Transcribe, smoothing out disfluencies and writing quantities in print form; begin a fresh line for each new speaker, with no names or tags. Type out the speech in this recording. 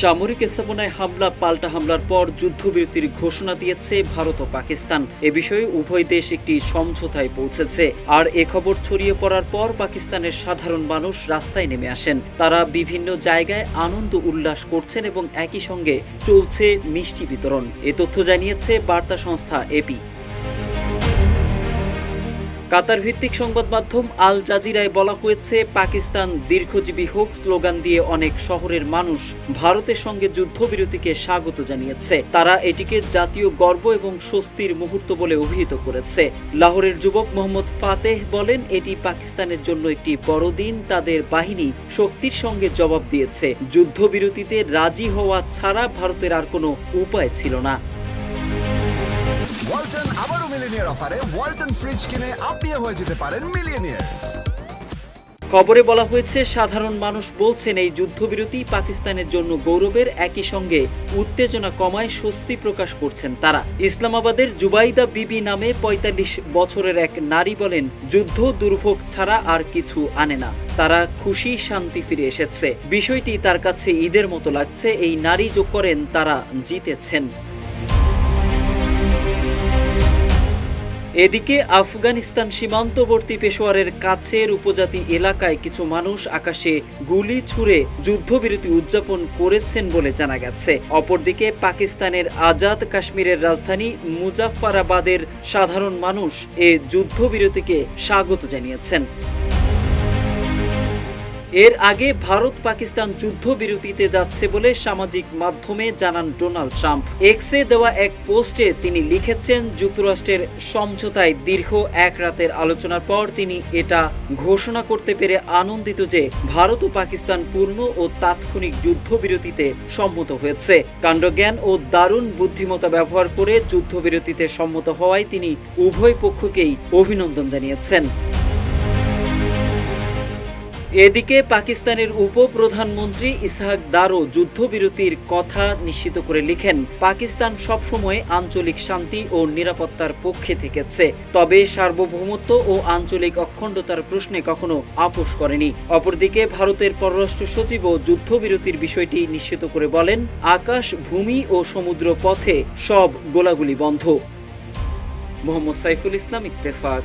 সামরিক স্থাপনায় হামলা পাল্টা হামলার পর যুদ্ধবিরতির ঘোষণা দিয়েছে ভারত ও পাকিস্তান। এ বিষয়ে উভয় দেশ একটি সমঝোতায় পৌঁছেছে। আর এ খবর ছড়িয়ে পড়ার পর পাকিস্তানের সাধারণ মানুষ রাস্তায় নেমে আসেন। তারা বিভিন্ন জায়গায় আনন্দ উল্লাস করছেন এবং একই সঙ্গে চলছে মিষ্টি বিতরণ। এ তথ্য জানিয়েছে বার্তা সংস্থা এপি। কাতার ভিত্তিক সংবাদ মাধ্যম আল জাজিরায় বলা হয়েছে, পাকিস্তান দীর্ঘজীবী হোক স্লোগান দিয়ে অনেক শহরের মানুষ ভারতের সঙ্গে যুদ্ধবিরতিকে স্বাগত জানিয়েছে। তারা এটিকে জাতীয় গর্ব এবং স্বস্তির মুহূর্ত বলে অভিহিত করেছে। লাহোরের যুবক মোহাম্মদ ফাতেহ বলেন, এটি পাকিস্তানের জন্য একটি বড় দিন। তাদের বাহিনী শক্তির সঙ্গে জবাব দিয়েছে। যুদ্ধবিরতিতে রাজি হওয়া ছাড়া ভারতের আর কোনো উপায় ছিল না।
ওয়ালটন আবারও মিলিয়নিয়ার অফারে ওয়ালটন ফ্রিজ কিনে আপনিও হয়ে যেতে পারেন মিলিয়নিয়ার।
খবরে বলা হয়েছে, সাধারণ মানুষ বলছেন এই যুদ্ধবিরতি পাকিস্তানের জন্য গৌরবের, একই সঙ্গে উত্তেজনা কমায় স্বস্তি প্রকাশ করছেন তারা। ইসলামাবাদের জুবাইদা বিবি নামে ৪৫ বছরের এক নারী বলেন, যুদ্ধ দুর্ভোগ ছাড়া আর কিছু আনে না। তারা খুশি, শান্তি ফিরে এসেছে। বিষয়টি তার কাছে ঈদের মতো লাগছে। এই নারী যোগ করেন, তারা জিতেছেন। এদিকে আফগানিস্তান সীমান্তবর্তী পেশোয়ারের কাছের উপজাতি এলাকায় কিছু মানুষ আকাশে গুলি ছুড়ে যুদ্ধবিরতি উদযাপন করেছেন বলে জানা গেছে। অপরদিকে পাকিস্তানের আজাদ কাশ্মীরের রাজধানী মুজাফফরাবাদের সাধারণ মানুষ এ যুদ্ধবিরতিকে স্বাগত জানিয়েছেন। এর আগে ভারত পাকিস্তান যুদ্ধবিরতিতে যাচ্ছে বলে সামাজিক মাধ্যমে জানান ডোনাল্ড ট্রাম্প। এক্সে দেওয়া এক পোস্টে তিনি লিখেছেন, যুক্তরাষ্ট্রের সমঝোতায় দীর্ঘ এক রাতের আলোচনার পর তিনি এটা ঘোষণা করতে পেরে আনন্দিত যে ভারত ও পাকিস্তান পূর্ণ ও তাৎক্ষণিক যুদ্ধবিরতিতে সম্মত হয়েছে। কাণ্ডজ্ঞান ও দারুণ বুদ্ধিমত্তা ব্যবহার করে যুদ্ধবিরতিতে সম্মত হওয়ায় তিনি উভয় পক্ষকেই অভিনন্দন জানিয়েছেন। এদিকে পাকিস্তানের উপপ্রধানমন্ত্রী ইসহাক দারও যুদ্ধবিরতির কথা নিশ্চিত করে লিখেন, পাকিস্তান সবসময় আঞ্চলিক শান্তি ও নিরাপত্তার পক্ষে থেকেছে, তবে সার্বভৌমত্ব ও আঞ্চলিক অখণ্ডতার প্রশ্নে কখনো আপোষ করেনি। অপরদিকে ভারতের পররাষ্ট্র সচিবও যুদ্ধবিরতির বিষয়টি নিশ্চিত করে বলেন, আকাশ, ভূমি ও সমুদ্র পথে সব গোলাগুলি বন্ধ। মোহাম্মদ সাইফুল ইসলাম, ইত্তেফাক।